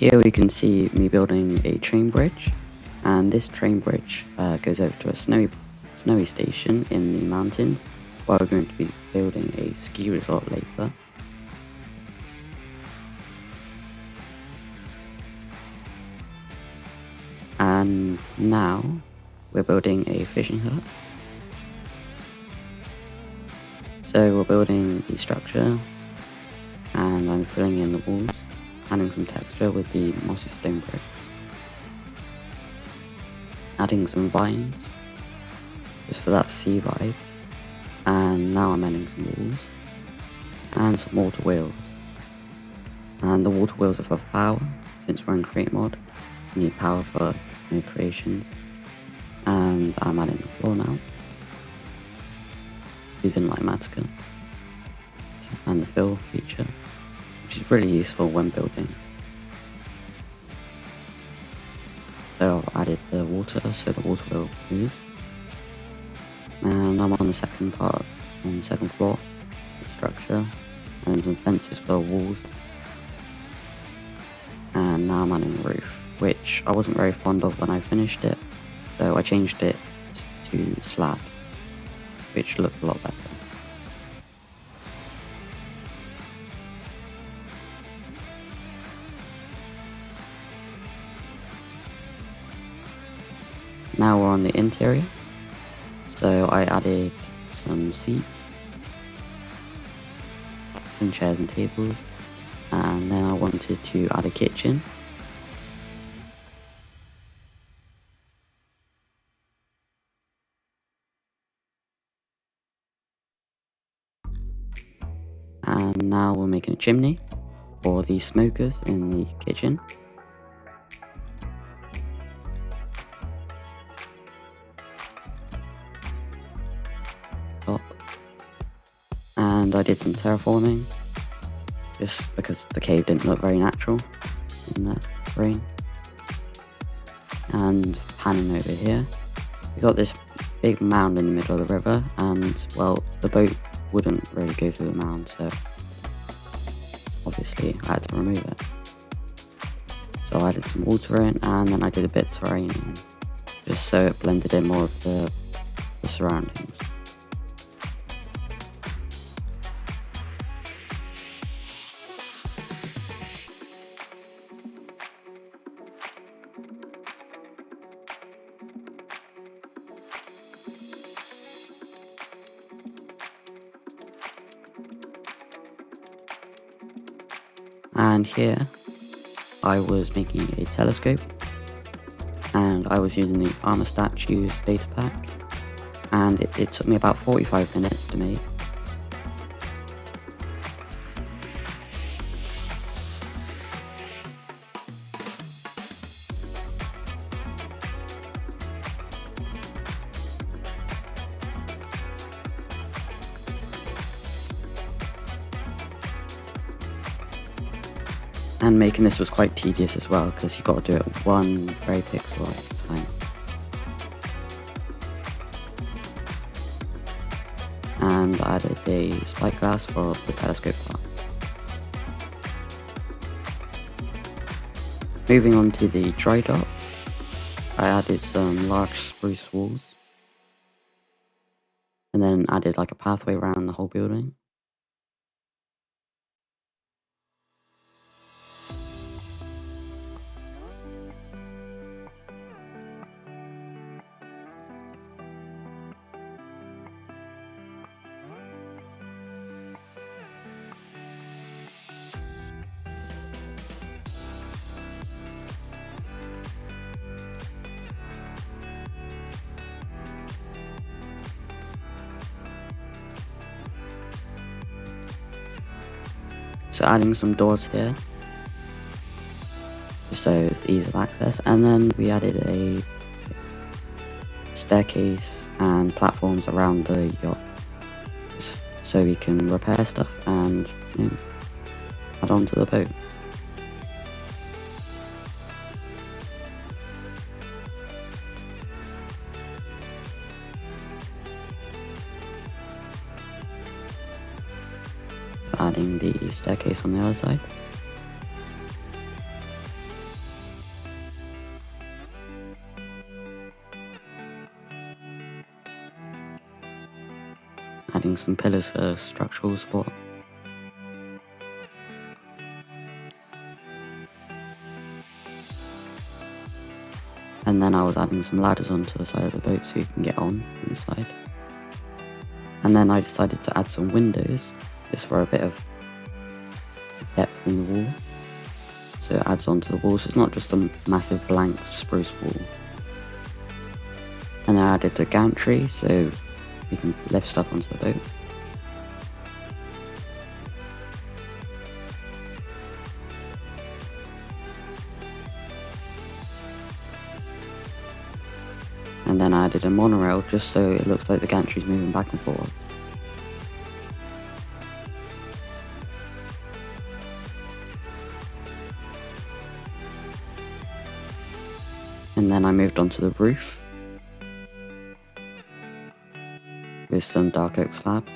Here we can see me building a train bridge, and this train bridge goes over to a snowy station in the mountains, where we're going to be building a ski resort later. And now we're building a fishing hut. So we're building the structure, and I'm filling in the walls, adding some texture with the mossy stone bricks, adding some vines, just for that sea vibe, and now I'm adding some walls, and some water wheels. And the water wheels are for power, since we're in create mode, we need power for new creations, and I'm adding the floor now, using Lighmatica, and the fill feature, which is really useful when building. So I've added the water so the water will move. And I'm on the second part, on the second floor, the structure, and some fences for walls. And now I'm adding the roof, which I wasn't very fond of when I finished it, so I changed it to slabs, which looked a lot better. Now we're on the interior, so I added some seats, some chairs and tables, and then I wanted to add a kitchen. And now we're making a chimney for the smokers in the kitchen. Top. And I did some terraforming, just because the cave didn't look very natural in the rain. And panning over here, we got this big mound in the middle of the river, and well, the boat wouldn't really go through the mound, so obviously I had to remove it. So I added some water in, and then I did a bit of terrain, just so it blended in more of the surroundings. And here I was making a telescope, and I was using the armor statues data pack, and it took me about 45 minutes to make. And making this was quite tedious as well, because you got to do it one very pixel at a time. And I added a spyglass for the telescope part. Moving on to the dry dock, I added some large spruce walls, and then added like a pathway around the whole building. So adding some doors here, just so it's ease of access, and then we added a staircase and platforms around the yacht, just so we can repair stuff and add on to the boat. Adding the staircase on the other side. adding some pillars for structural support. And then I was adding some ladders onto the side of the boat so you can get on the side. And then I decided to add some windows, just for a bit of depth in the wall. So it adds onto the wall, so it's not just a massive blank spruce wall. And then I added a gantry, so you can lift stuff onto the boat. And then I added a monorail just so it looks like the gantry's moving back and forth. And then I moved on to the roof with some dark oak slabs.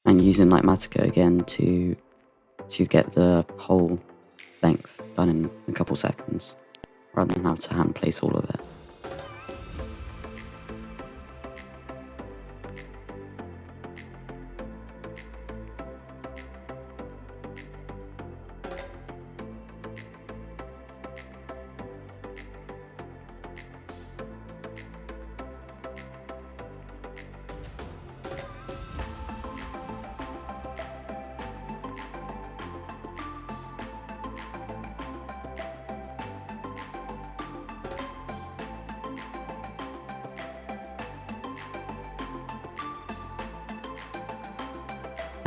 And using Lightmatica again to get the whole length done in a couple seconds, rather than have to hand place all of it.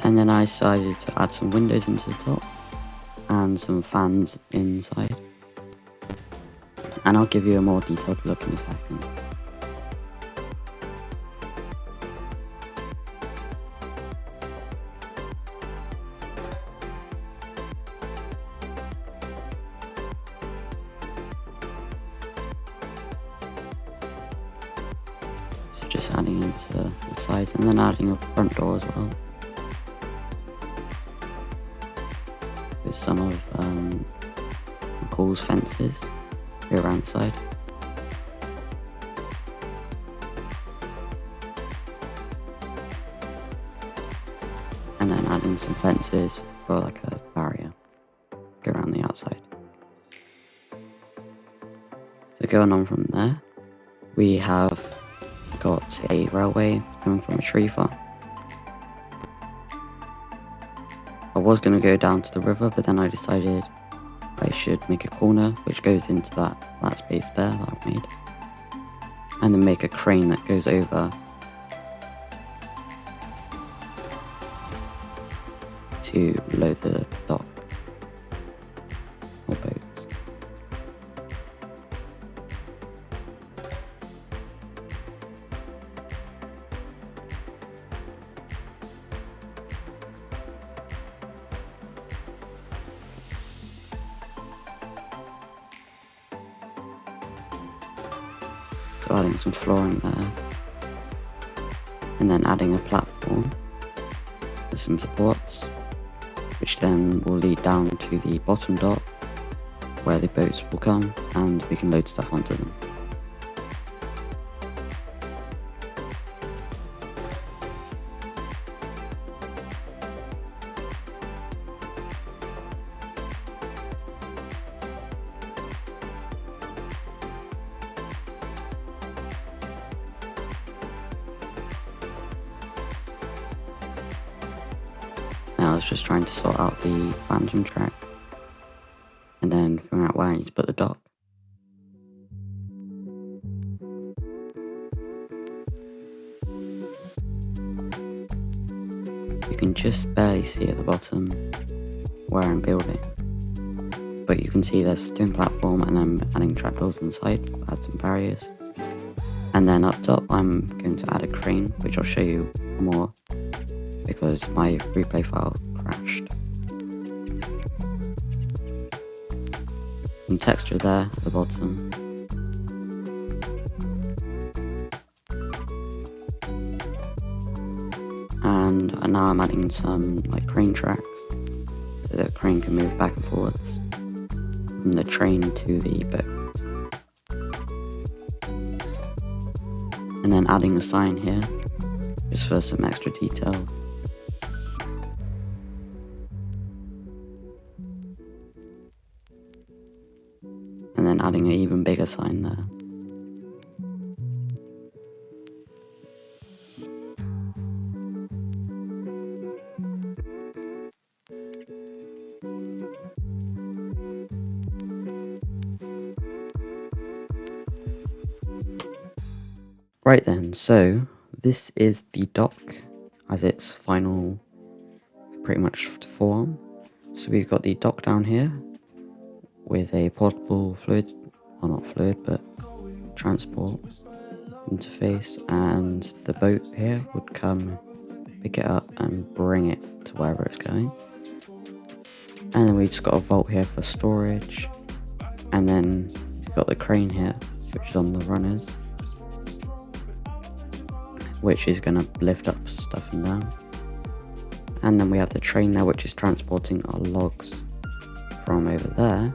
And then I decided to add some windows into the top and some fans inside. And I'll give you a more detailed look in a second. So just adding into the sides and then adding a front door as well. With some of Paul's fences go around the side. And then adding some fences for like a barrier, go around the outside. So going on from there, we have got a railway coming from a tree farm. I was going to go down to the river, but then I decided I should make a corner which goes into that space there that I've made. And then make a crane that goes over to below the dock or boats. So adding some flooring there, and then adding a platform with some supports, which then will lead down to the bottom dock where the boats will come and we can load stuff onto them. Now I was just trying to sort out the phantom track and then figure out where I need to put the dock. You can just barely see at the bottom where I'm building, but you can see there's a stone platform and then I'm adding trapdoors on the side to add some barriers. And then up top I'm going to add a crane, which I'll show you more because my replay file crashed. Some texture there at the bottom. And now I'm adding some like crane tracks so that the crane can move back and forwards from the train to the boat. And then adding a sign here just for some extra detail. And then adding an even bigger sign there. Right then, so this is the dock as its final pretty much form. So we've got the dock down here with a portable fluid, well not fluid, but transport interface, and the boat here would come, pick it up and bring it to wherever it's going. And then we just got a vault here for storage, and then we've got the crane here, which is on the runners, which is going to lift up stuff and down. And then we have the train there, which is transporting our logs from over there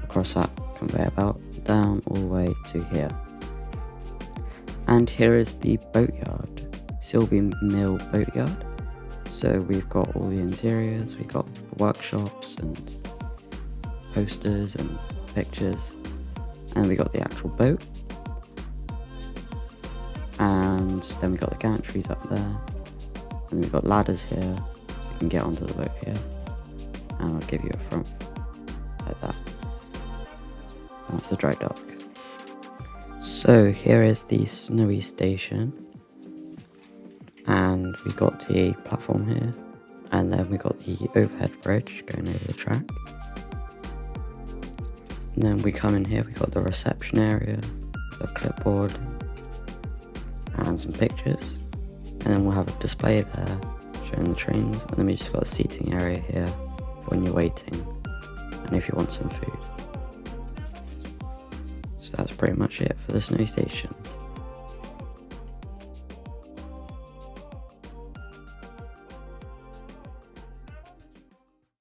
across that conveyor belt down all the way to here. And here is the boatyard, Silby Mill boatyard. So we've got all the interiors, we've got workshops and posters and pictures, and we got the actual boat. And then we got the gantries up there, and we've got ladders here so you can get onto the boat here, and I'll give you a front like that. That's the dry dock. So here is the snowy station, and we got the platform here, and then we got the overhead bridge going over the track. And then we come in here, we got the reception area, the clipboard, and some pictures, and then we'll have a display there showing the trains, and then we just got a seating area here for when you're waiting and if you want some food. So that's pretty much it for the snow station.